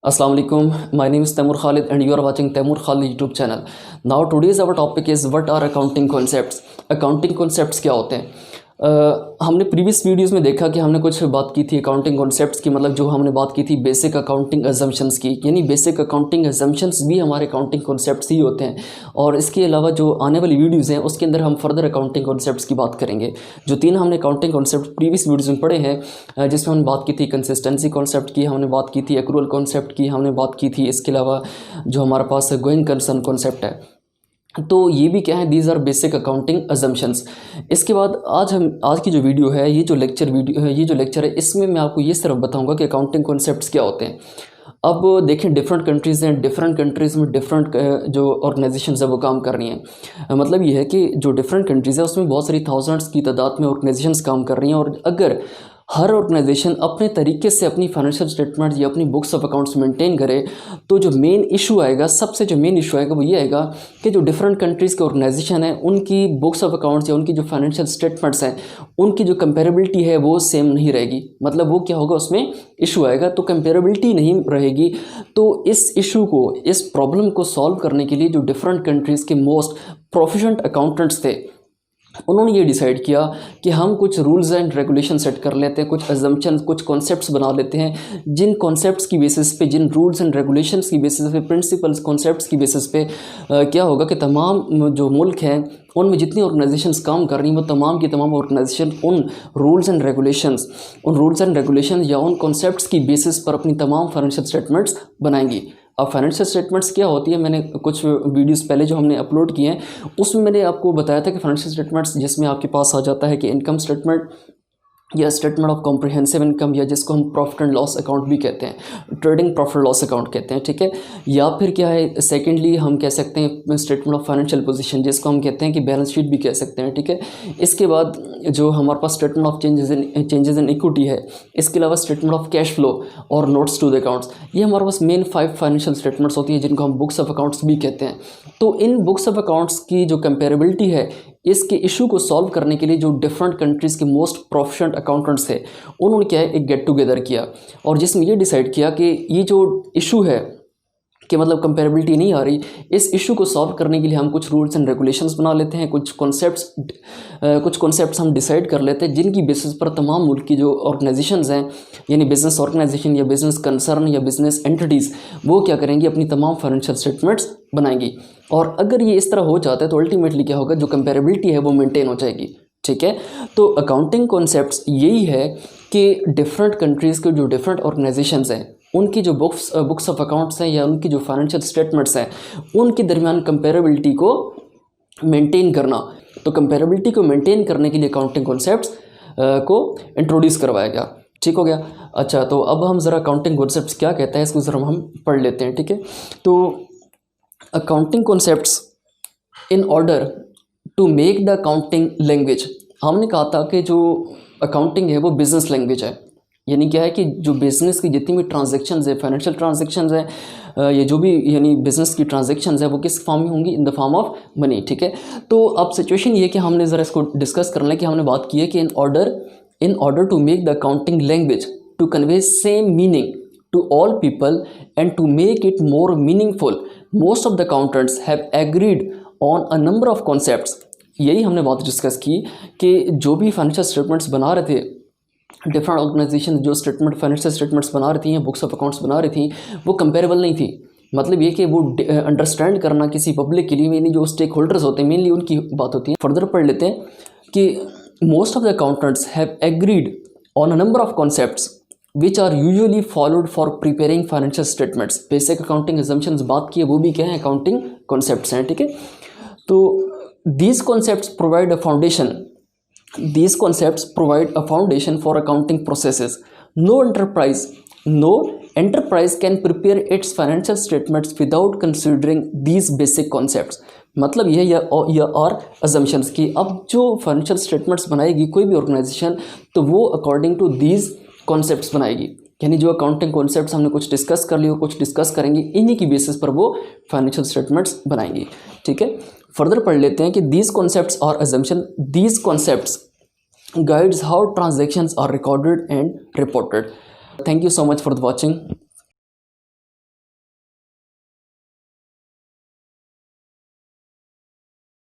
Assalamu alaikum. My name is Taimur Khalid and you are watching Taimur Khalid YouTube channel. Now today's our topic is what are accounting concepts. Accounting concepts क्या होते हैं? हमने previous videos में देखा कि हमने कुछ बात की थी अकाउंटिंग कॉन्सेप्ट्स की, मतलब जो हमने बात की थी बेसिक अकाउंटिंग अजम्पशंस की, यानी बेसिक अकाउंटिंग अजम्पशंस भी हमारे अकाउंटिंग कॉन्सेप्ट्स ही होते हैं। और इसके अलावा जो आने वाली वीडियोस हैं उसके अंदर हम फर्दर अकाउंटिंग कॉन्सेप्ट्स की बात करेंगे। जो तीन हमने अकाउंटिंग कॉन्सेप्ट प्रीवियस वीडियोज़ में पढ़े हैं, जिसमें हमने बात की थी कंसिस्टेंसी कॉन्सेप्ट की, हमने बात की थी एक्रूअल कॉन्सेप्ट की, हमने बात की थी इसके अलावा जो हमारे पास गोइंग कंसर्न कॉन्सेप्ट है। तो ये भी क्या है, these are basic accounting assumptions. इसके बाद आज की जो वीडियो है, ये जो लेक्चर है, इसमें मैं आपको ये सिर्फ बताऊंगा कि अकाउंटिंग कॉन्सेप्ट्स क्या होते हैं। अब देखें, डिफरेंट कंट्रीज़ हैं, डिफरेंट कंट्रीज़ में डिफरेंट जो ऑर्गेनाइजेशंस है वो काम कर रही हैं। मतलब ये है कि जो डिफरेंट कंट्रीज़ है उसमें बहुत सारी थाउजेंड्स की तादाद में ऑर्गेनाइजेशंस काम कर रही हैं, और अगर हर ऑर्गेनाइजेशन अपने तरीके से अपनी फाइनेंशियल स्टेटमेंट या अपनी बुक्स ऑफ अकाउंट्स मेंटेन करे, तो जो मेन इशू आएगा, सबसे जो मेन इशू आएगा वो ये आएगा कि जो डिफरेंट कंट्रीज़ के ऑर्गेनाइजेशन है उनकी बुक्स ऑफ अकाउंट्स या उनकी जो फाइनेंशियल स्टेटमेंट्स हैं उनकी जो कंपेरेबिलिटी है वो सेम नहीं रहेगी। मतलब वो क्या होगा, उसमें इशू आएगा, तो कंपेरेबिलिटी नहीं रहेगी। तो इस इशू को, इस प्रॉब्लम को सॉल्व करने के लिए जो डिफरेंट कंट्रीज़ के मोस्ट प्रोफिशेंट अकाउंटेंट्स थे, उन्होंने ये डिसाइड किया कि हम कुछ रूल्स एंड रेगुलेशन सेट कर लेते हैं, कुछ अजम्पशन, कुछ कॉन्सेप्ट्स बना लेते हैं, जिन कॉन्सेप्ट्स की बेसिस पे, जिन रूल्स एंड रेगुलेशंस की बेसिस पे, प्रिंसिपल्स कॉन्सेप्ट्स की बेसिस पे क्या होगा कि तमाम जो मुल्क हैं उनमें जितनी ऑर्गेनाइजेशंस काम कर रही हैं वो तमाम की तमाम ऑर्गेनाइजेशन उन रूल्स एंड रेगुलेशंस या उन कॉन्सेप्ट्स की बेसिस पर अपनी तमाम फाइनेंशियल स्टेटमेंट्स बनाएंगी। अब फाइनेंशियल स्टेटमेंट्स क्या होती है, मैंने कुछ वीडियोस पहले जो हमने अपलोड किए हैं उसमें मैंने आपको बताया था कि फाइनेंशियल स्टेटमेंट्स जिसमें आपके पास आ जाता है कि इनकम स्टेटमेंट या स्टेटमेंट ऑफ कॉम्प्रिहेंसिव इनकम, या जिसको हम प्रॉफिट एंड लॉस अकाउंट भी कहते हैं, ट्रेडिंग प्रॉफिट लॉस अकाउंट कहते हैं, ठीक है। या फिर क्या है, सेकेंडली हम कह सकते हैं स्टेटमेंट ऑफ फाइनेंशियल पोजीशन, जिसको हम कहते हैं कि बैलेंस शीट भी कह सकते हैं, ठीक है। इसके बाद जो हमारे पास statement of changes in equity है, इसके अलावा स्टेटमेंट ऑफ कैश फ्लो और नोट्स टू द अकाउंट्स, ये हमारे पास मेन 5 फाइनेंशियल स्टेटमेंट्स होती हैं जिनको हम बुक्स ऑफ अकाउंट्स भी कहते हैं। तो इन बुक्स ऑफ अकाउंट्स की जो कंपेरेबिलिटी है, इसके इशू को सॉल्व करने के लिए जो डिफरेंट कंट्रीज़ के मोस्ट प्रोफिशेंट अकाउंटेंट्स थे, उन्होंने क्या है, एक गेट टुगेदर किया, और जिसमें ये डिसाइड किया कि ये जो इशू है कि मतलब कंपेरेबिलिटी नहीं आ रही, इस इशू को सॉल्व करने के लिए हम कुछ रूल्स एंड रेगुलेशंस बना लेते हैं, कुछ कॉन्सेप्ट्स हम डिसाइड कर लेते हैं, जिनकी बेसिस पर तमाम मुल्क की जो ऑर्गेनाइजेशंस हैं, यानी बिजनेस ऑर्गेनाइजेशन या बिजनेस कंसर्न या बिजनेस एंटिटीज़, वो क्या करेंगी, अपनी तमाम फाइनेंशियल स्टेटमेंट्स बनाएंगी। और अगर ये इस तरह हो जाता है तो अल्टीमेटली क्या होगा, जो कंपेरेबिलिटी है वो मेंटेन हो जाएगी, ठीक है। तो अकाउंटिंग कॉन्सेप्ट्स यही है कि डिफरेंट कंट्रीज़ के जो डिफरेंट ऑर्गेनाइजेशंस हैं उनकी जो बुक्स ऑफ अकाउंट्स हैं या उनकी जो फाइनेंशियल स्टेटमेंट्स हैं उनके दरमियान कंपेरेबिलिटी को मेंटेन करना। तो कंपेरेबिलिटी को मेंटेन करने के लिए अकाउंटिंग कॉन्सेप्ट्स को इंट्रोड्यूस करवाया गया, ठीक हो गया। अच्छा, तो अब हम ज़रा अकाउंटिंग कॉन्सेप्ट्स क्या कहता है इसको ज़रा हम पढ़ लेते हैं, ठीक है। तो accounting concepts in order to make the accounting language, हमने कहा था कि जो अकाउंटिंग है वो बिज़नेस लैंग्वेज है, यानी क्या है कि जो बिज़नेस की जितनी भी ट्रांजैक्शंस है, फाइनेंशियल ट्रांजैक्शंस है, ये जो भी यानी बिज़नेस की ट्रांजैक्शंस है वो किस फॉर्म में होंगी, in the form of money, ठीक है। तो अब सिचुएशन ये है कि हमने ज़रा इसको डिस्कस कर लें कि हमने बात की है कि in order to make the accounting language to convey same meaning to all people and to make it more meaningful, most of the accountants have agreed on a number of concepts. यही हमने बात discuss की कि जो भी financial statements बना रहे थे, डिफरेंट ऑर्गेनाइजेशन जो फाइनेंशियल स्टेटमेंट्स बना रही थी या बुक्स ऑफ अकाउंट्स बना रही थी, वो कंपेरेबल नहीं थी। मतलब ये कि वो अंडरस्टैंड करना किसी पब्लिक के लिए, यानी जो स्टेक होल्डर्स होते हैं मेनली उनकी बात होती है। फर्दर पढ़ लेते हैं कि most of the accountants have agreed on a number of concepts which are usually followed for preparing financial statements. Basic accounting assumptions बात की है, वो भी क्या है, अकाउंटिंग कॉन्सेप्ट्स हैं, ठीक है। तो these concepts provide a foundation for accounting processes. No enterprise can prepare its financial statements without considering these basic concepts. मतलब यह और assumptions की अब जो फाइनेंशियल स्टेटमेंट्स बनाएगी कोई भी ऑर्गेनाइजेशन, तो वो अकॉर्डिंग टू दीज कॉन्सेप्ट्स बनाएगी, यानी जो अकाउंटिंग कॉन्सेप्ट्स हमने कुछ डिस्कस कर लिए और कुछ डिस्कस करेंगे, इन्हीं की बेसिस पर वो फाइनेंशियल स्टेटमेंट्स बनाएंगी, ठीक है। फर्दर पढ़ लेते हैं कि दीज कॉन्सेप्ट्स और assumption, these concepts guides how transactions are recorded and reported. Thank you so much for watching.